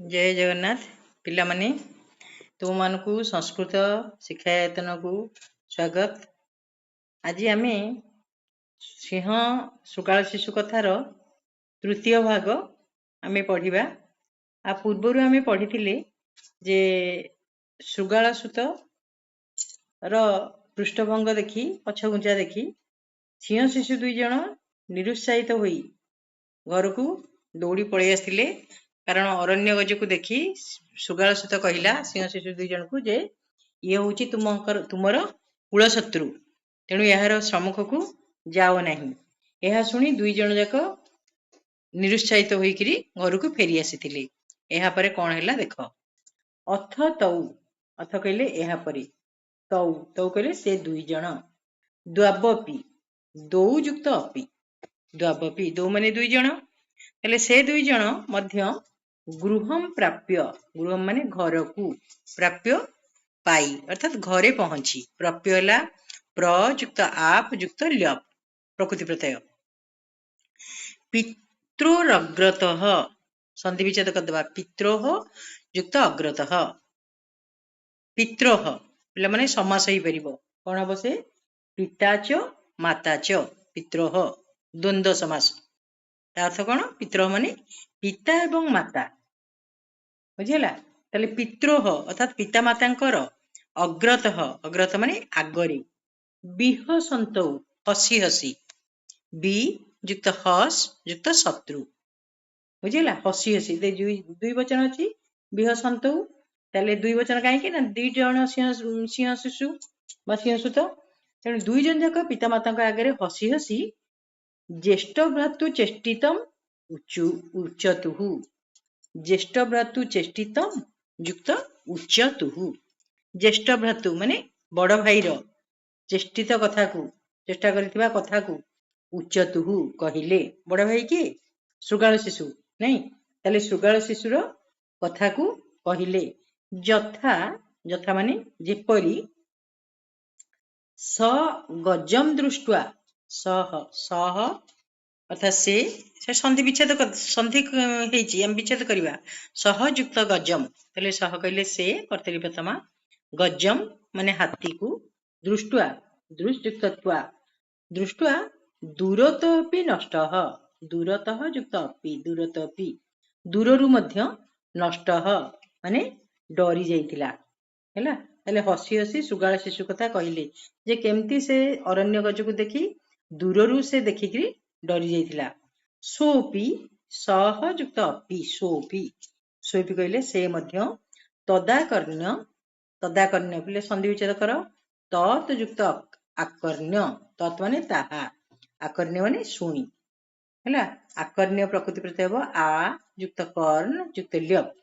जय जगन्नाथ पिला माने तुम मानकु संस्कृत शिक्षायतन को स्वागत। आज आमे सिंह सुकाल शिशु कथार तृतीय भाग आमे पढ़िबा। आ पूर्वरु आमे पढ़िथिले जे सुगाल सुत र पृष्ठभंग देखि पछगुंजा देखि सिंह शिशु दुई जण निरुत्साहित होई घर को दौड़ी पड़े आसथिले। कारण अरण्य गज को देखी सुगाल सुत कहला सिंह शिशु दुई जन को जे ये हूँ तुमर कूल शत्रु, तेणु यार सम्मुख को जाओ नहीं। यह शुणी दुई जन जाक निरुत्साहित होइकरी घर को फेरी आसीथिले। एहा परे कौन हैला देख। अथ तौ, अथ कहले एहा परे, तौ तौ कहले से दुई जन, द्वावपि दौ युक्त अपि, द्वावपि दौ माने दुई जन, हेले से दुई जन मध्य गृहम प्राप्य, गृहम माने घर को, प्राप्य पाई अर्थात घरे पहुंची। प्राप्य है प्रयुक्त आप युक्त ल्यप प्रकृति प्रत्यय। पित्रोरग्रत संधि विच्छेद करदेबा, पित्रोह युक्त अग्रत, पित्रोह पिला माने समास ही परिबो। कौन हम से पिता च माता च, पित्रोह द्वंद्व समास। अर्थ कौन? पित्रोह माने पिता एवं माता, बुझेला। ताले पित्रोह अर्थात पिता मातांकर, अग्रत अग्रत माने आगरे, बिहसंतौ हसी हसी, बि युक्त हस युक्त शत्रु, बुझेला। हसी हसी दुई वचन अछि बिहसंतौ, ताले दुई वचन कहीं ना दुई जन सिंह शिशु बा सिंह सुत, तेणु दुई जन जाक पिता माता आगे हसी हसी ज्येष्ठ भ्रातु चेष्टितम उच्चतुहु, ज्येष्ठ भ्रातु चेष्टितम युक्त उच्चतुहु। ज्येष्ठ भ्रातु माने बड़ भाईर चेष्टित कथा को, चेष्टा करिथिबा कथा को उच्चतुहु कहिले। बड़ भाई के सुगाल शिशु नहीं, ताले सुगाल शिशुर कथा को कहिले। यथा, यथा माने जेपरी, स गजम दृष्ट्वा, सह सह अर्थात से संधि विच्छेद संधि विच्छेद करवा, सहयुक्त गजम, तेले सह कहले से कर्तरी प्रथमा, गजम माने हाथी को, दृष्ट्वा दृष्टयुक्तत्वा, दृष्ट्वा दूरतपि नष्ट, दूरतः युक्त अपि, दूरतपि दूररु मध्य नष्ट माने डरी जाइतिला हैला। ताले हसी हसी सुगाल शिशु कथा कहले जे केमती से अरण्य गज को देखी दूररु से देखिकरी डरी जाइतिला। सोपी सह युक्त अपि, सोपी सोपी कहले से मध्य तदाकर्ण्य, तदाकर्ण्य बोले संधि विच्छेद कर, तत् युक्त आकर्ण्य, तत् माने ताहा, आकर्ण्य माने शुणी हैला। आकर्ण्य प्रकृति प्रत्यय हबो आ युक्त कर्ण युक्त ल्यप।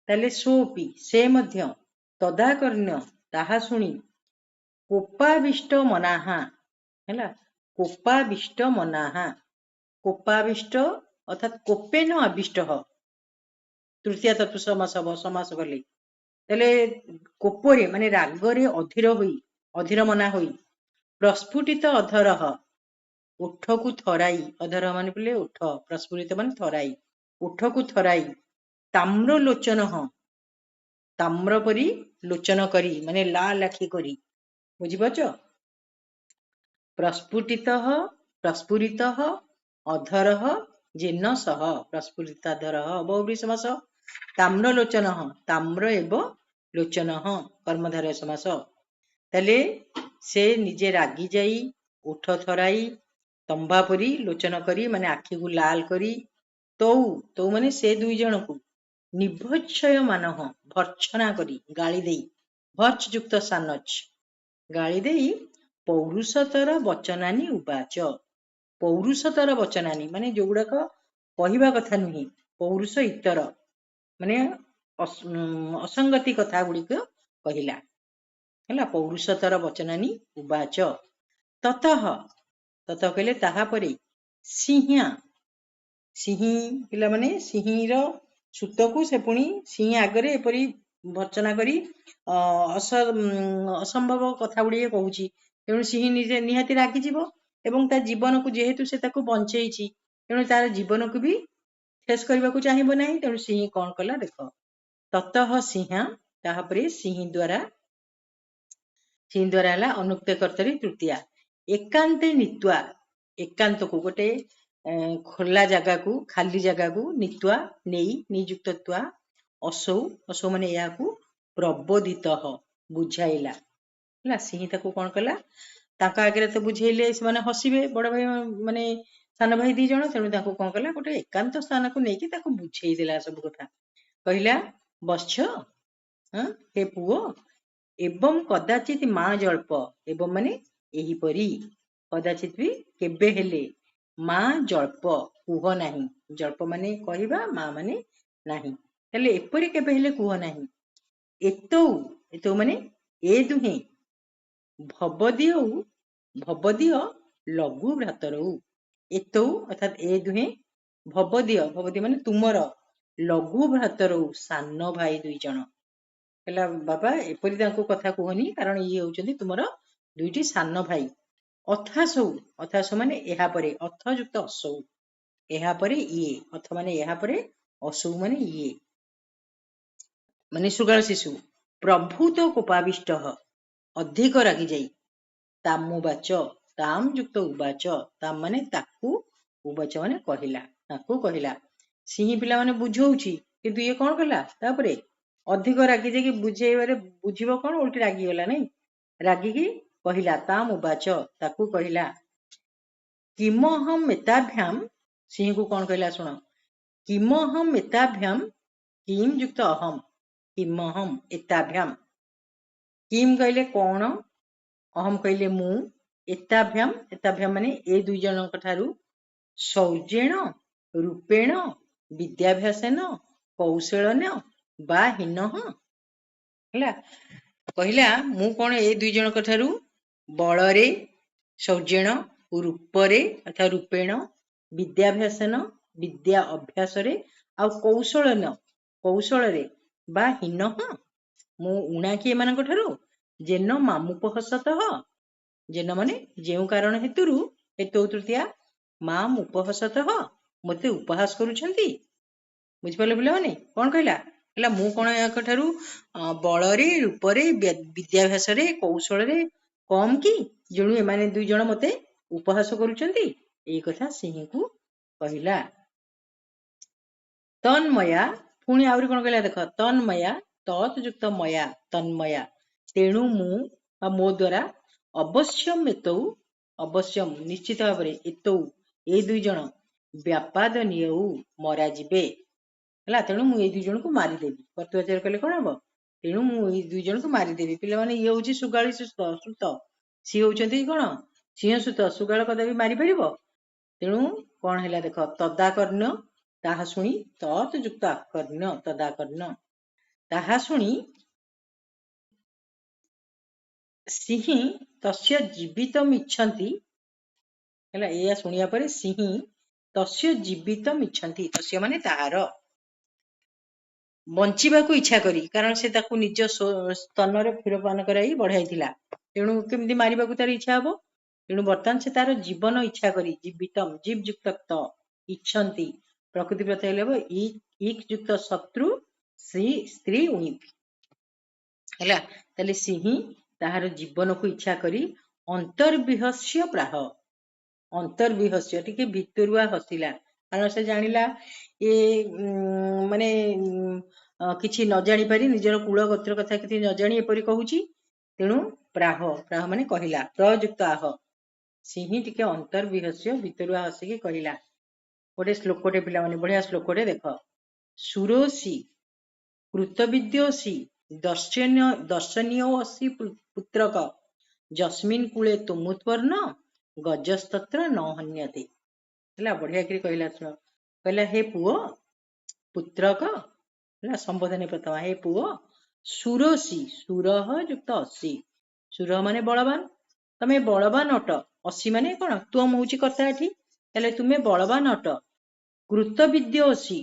ताले सोपी से मध्य तदाकर्ण्य ताहा शुणी कोपाविष्ट मनाहा हैला, कोपाविष्ट मनाहा, कोपाविष्ट अर्थात कोपेन आविष्ट, तृतीय तत्पुरुष समास हबो समास कले। ताले कोपरे माने रागरे अधीर होई, अधीर मना होई, प्रस्फुटित अधरह उठ को थराई, अधर माने बोले उठ, प्रस्फुटित माने थराई, उठ को थराई, ताम्र लोचन, ताम्र परी लोचन करी माने लाल आखि करी, बुझिपाछ। प्रस्फुटित प्रस्फुरित अधरह जेन सह, प्रस्फुटिताधरः बहुव्रीहि समास। ताम्र लोचन, ताम्र एव लोचन कर्मधारय समास। ताले से निजे रागी जाई, उठ थराई, तंबा परी लोचन करी माने आखि को लाल करी, तौ तौ माने से दुई जन को, निभच्छय मानह भर्छना करी गाली देई, भर्छ युक्त सानच गाली देई, पौरुषतर वचनानि उवाच, पौरुषतर वचनानि माने जो गुड़ाक कहवा कथा नुहे, पौरुष इतर माने असंगति कथा गुड़िक कहला हैला। पौरुषतर वचनानि उवाच, ततः ततः कहले ताहा परे, सिंह सिंही पिला माने सिंहीर सुत को से पुणी सिंह आगरे एपरी भर्चना करी असंभव कथा गुड़िए कहूची, तेणु सिंह निजे निहाती रागी जीव एवं ता जीवन को जेहेतु से ताको बंचेइची, तेणु तार जीवन को भी फेस करने को चाहिए ना तेणु सिंह कौन कला देख ततः सिंह तापर सिंह द्वारा है अनुक्त कर्तरी तृतीया एकांते नित्वा एकांत को गोटे खोला जगह को खाली जगह को नित्वा नहीं नियुक्त असौ असौ माने या प्रबोधित बुझाइला है सिंह ताको कौन कला आगे तो बुझेले से हसबे बड़ भाई माने सान भाई दी जन तेणु कौन कला गोटे एकांत स्थान को लेकिन बुझेदेला सब कथा कहला बच्छ हे पुओ एवं कदाचित माँ जल्प एवं माने एहीपरी कदाचित भी केबे हेले माँ जल्प कुह नाही जल्प माने कहवा माँ माने नाही ताले एपरी केबे हेले कुह नाही एतौ एतौ माने ए दुहे भवदीय भवदीय लघु भ्रातरौ एतौ अर्थात ए दुहे भवदीय भवदीय माने तुमर लघु भ्रातरौ सान भाई दुई जन कहला बाबा एपरी कथा कहनी कारण ये होचंदी तुमर दुईटी सान भाई अथासौ अथासौ माने एहा परे अथ युक्त असौ एहा परे ये अथ माने एहा परे असौ माने ये माने सुगाल शिशु प्रभूत कोपाविष्ट अधिक रागी जाई तामुवाच ताम युक्त उवाच ताम माने ताकू उवाच माने कहला ताकू कहला सिंह पिला माने बुझौची किंतु ये कौन कला तापरे अधिक रागी जाकि बुझेबारे बुझिबो कौन उल्टी रागी गला नहीं रागी की कहला ताम उवाच ताकू कहला किमहम एताभ्याम सिंह को कौन कहला सुन किमहम एताभ्याम किम युक्त अहम किमहम एताभ्याम किम कहले कौन अहम कहले मु एताभ्याम एताभ्याम माने ए दुई जन ठारू सौजेण रूपेण विद्याभ्यासन कौशलन बा हीन है कहला मु कौन ए दुई जन ठारू बलरे सौजेण रूपरे अर्थात रूपेण विद्याभ्यासन विद्या अभ्यास आ कौशलन कौशल बा हीन मु उणा कि एमान ठारू जेन मामुपहसत जेन माने जो कारण हेतु हेतु तृतीया माम उपहसत मते उपहास करुछंती बुझिपाले पिला माने कौन कहला कहला मु कौन या ठारू बलरे रूपरे विद्याभ्यास कौशल कम कि जेणु एमाने दुई जन मते उपहास करुछंती एई कथा सिंह को कहला तन्मया पुणी आउरी कौन कहला देख तन्मया तत् युक्त मया तन्मया तेणु मु मो द्वारा अवश्यम एतौ अवश्यम निश्चित भाव एतौ ए दुई जन व्यापादनीय मरा जीवे है तेणु मुझे दुई जन को मारिदेवी कर्तवाचार्य कहले कौन हम तेणु मुझे दुई जन को मारिदेवी पे मैंने ये हूँ सुगाड़ी सुत सी होती कौन सिंह सुत सुगाड़ कदा भी मारी पार तेणु कौन है देख तदाकर्ण ताहा शुणी तत् युक्त आकर्ण तदाकर्ण ताहा शुणी सिंह तस्य जीवितम इच्छन्ति या शुणिया पर सिंह तस्य जीवितम इच्छन्ति तस्य माने ताहार बंचिबा को इच्छा करी कारण से ताकू निज स्तन रे क्षीरपान कराई बढ़ाई तेणु केमती मारिबा को तार इच्छा हबो तेणु बर्तमान से तार जीवन इच्छा करी जीवितम जीव युक्त इच्छन्ति प्रकृति प्रत्यय लेबो इक युक्त शत्रु स्त्री उणी है ताले सिंह ताहार जीवन को इच्छा करी अंतर्विहस्य प्राह अंतर्विहस्य टिके भितरुआ हसिला कारण से जानिला ये माने किछि न जानी पारी निजर कूल गोत्र कथा किछि न जानी एपरि कहूची तेणु प्राह प्राह माने कहिला प्रयुक्त आह सिंह टिके अंतर्विहस्य भितरुआ हसिकी कहिला गोटे श्लोकटे पिला माने बढ़िया श्लोकटे देख सुरोसी कृतविद्योसी दर्शनीयोसी पुत्रक जस्मिन कूले तुमुत्पर्ण गजस्तत्र न हन्यते है बढ़िया कि कहला सुन कहला हे पुओ पुत्रक है संबोधन प्रथम हे पुओ सुरसी सुर युक्त असी सुर माने बलवान तमे बलवान अट असी माने कौन तुम हूँ कर्ता एठी तुम्हें बलवान अट कृतविद्य असी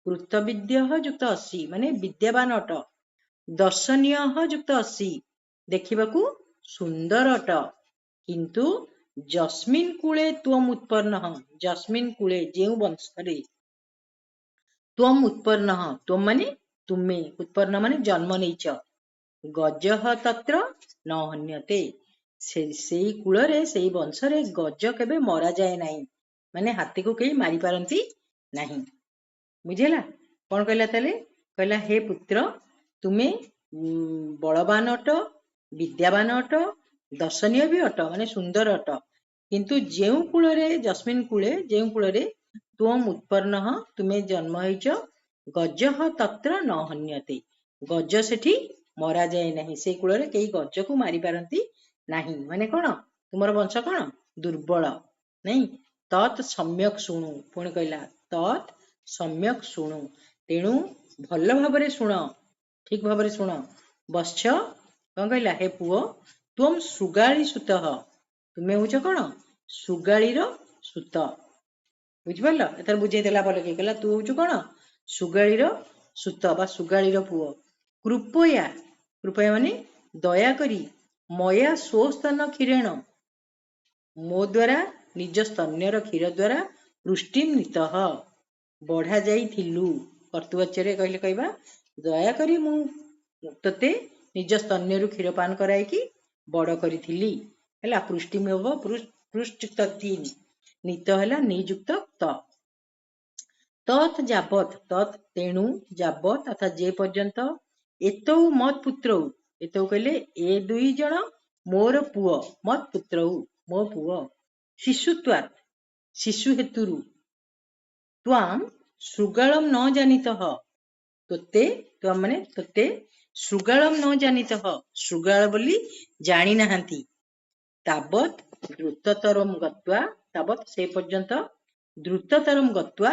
कृतविद्य युक्त असी माने विद्यावान अट दर्शनीय युक्त असी देखिबाकू सुंदर अट किंतु जस्मिन कूले त्वम उत्पन्न जस्मिन कूले जो वंश त्वम उत्पन्न त्वम माने तुमे उत्पन्न माने जन्म नैच गजः तत्र न हन्यते से कूल से वंश गज केबे मरा जाए नहीं माने हाथी को कहीं मारी पारती नहीं बुझेला कौन कहला ताले कहला हे पुत्र तुमे बलवान अट विद्यावान अट दर्शनीय भी अट माने सुंदर अट किंतु जेउ कूल जस्मिन कूले जेउ कूल त्वम उत्पन्न तुमे जन्म होइच गज तत्र न हन्यते गज सेठी मरा जाए नहीं से कूल कई गज को मारी पारती नहीं माने कौन तुमर वंश कौन दुर्बल नहीं तत् सम्यक शुणु पुणी कहला तत् सम्यक शुणु तेणु भल भाव शुण ठीक भाव शुण वत्स कौन कहला हे पुओ तुम सुगाली सुत तुम्हें हूच कौन सुगालीर सुत बुझिपार एथर बुझेदेला भल कि कहला तू हूँ कौन सुगालीर सुत बा सुगालीर पुओ कृपया कृपया माने दया करी मया स्वस्तन क्षीरेण मो द्वारा निज स्तन्यर क्षीर द्वारा पुष्टि नीत बढ़ा जाइथिलु कर्तुवाच्य कहले कहबा दया करी मु तते निज स्तन्यर क्षीर पान कराइकी बड़ करी हला पुष्टि में हबो पृष्ठयुक्त 3 नीत हला नियुक्त त तत् जाबत तत् तेणु जाबत अर्थात जे पर्यंत एतौ मत पुत्र एतौ कहले ए दुई जन मोर पुओ मत पुत्र मो पुओ शिशुत्वात् शिशु हेतुरु त्वाम श्रुगालम न जानित तोते त्वाम माने तोते श्रुगालम न जानित श्रुगाल बोली जानी नाहंती ताबत द्रुततरम गत्वा ताबत से पर्यंत द्रुततरम गत्वा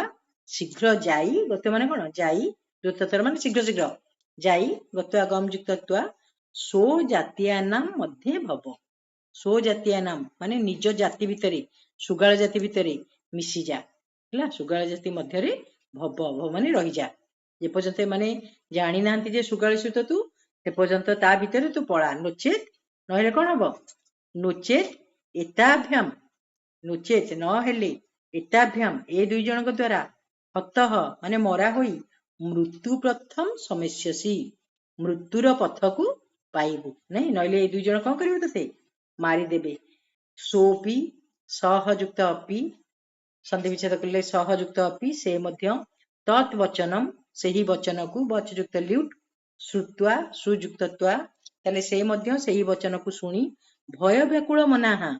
शीघ्र जाई गत्वा माने कोन जाई द्रुततर माने शीघ्र शीघ्र जाई गत्वा गम युक्तत्वा सो जातीयानाम मध्ये भव सो जातीयानाम माने निज जाति भितरे सुगाल जाति भितरे मिसी जा हला सुगाल जाति मध्यरे भव भव माने रही जा जे पर्यंत माने जानी नांती जे सुगाल सुत तू से पर्यंत ता भितरे तू पळा नोचेत नहेले कोन हबो नोचेत एताभ्याम नोचेत न हेले एताभ्याम ए दुई जनक द्वारा हतः माने मरा होई मृत्यु प्रथम समस्यसी मृत्युर पथ को पाइबू नहीं नइले ए दुई जन कौन करिवे तते मारी देबे सोपी सहयुक्त अपि संधि विच्छेद कले सहयुक्त अपि से मध्य तत् वचनम सेही वचन को वचयुक्त ल्यूट श्रुत्वा सुयुक्तत्वा तले से मध्य सेही वचन को सुनी भय व्याकुल मनाहा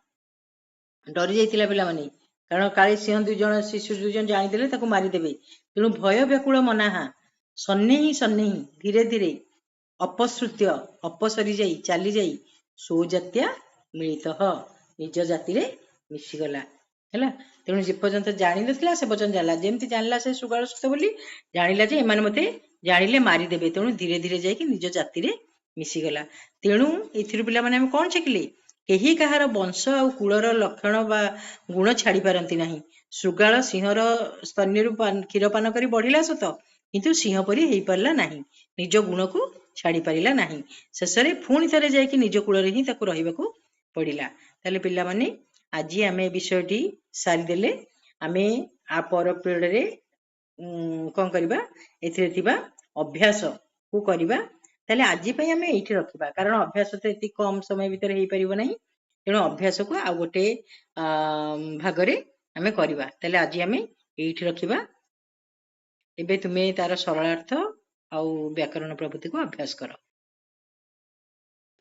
डरी जाइतिला पिला माने कारण काले सिंह दुई जन शिशु दुई जन जानी देले ताको मारी देबे तेणु भय व्याकुल मनाहा सन्नेही धीरे धीरे अपसृत्य अपसरी जाई चली जाई सोजात्या मिलित निज जाति रे मिशीगला है तेणु जे पर्यंत जानी नथिला से पर्यंत जाला जेमती जानला से सुगाल सुत बोली जानिला जे एमाने मते जानिले मारी देबे तेणु धीरे धीरे जाई कि निज जाति रे मिशीगला तेणु एथिरु पिला माने हम कोन शिखले केही कहार वंश आ कूलर लक्षण बा गुण छाड़ी पारती नहीं सुगाल सिंहर स्तन्यरु क्षीरपान करी बढ़िला सत किंतु सिंह परी हेई पारला नहीं निज गुण को छाड़ी पारिला नहीं शेष में पुणी थे जाकि निज कूल ही रही पड़ा ताले पिला माने आज आम विषयटी सारीदेले आम आ पर पीरियड रे कौन करवा ए अभ्यास को करवा ताले आज आम ये रखा कारण अभ्यास तो ये कम समय भितर हो पार ना तेणु अभ्यास को आ गोटे भागरे आम करवा ताले आज आम ये रखा एबे तुम्हें तार सरलार्थ आउ व्याकरण प्रभृति को अभ्यास कर।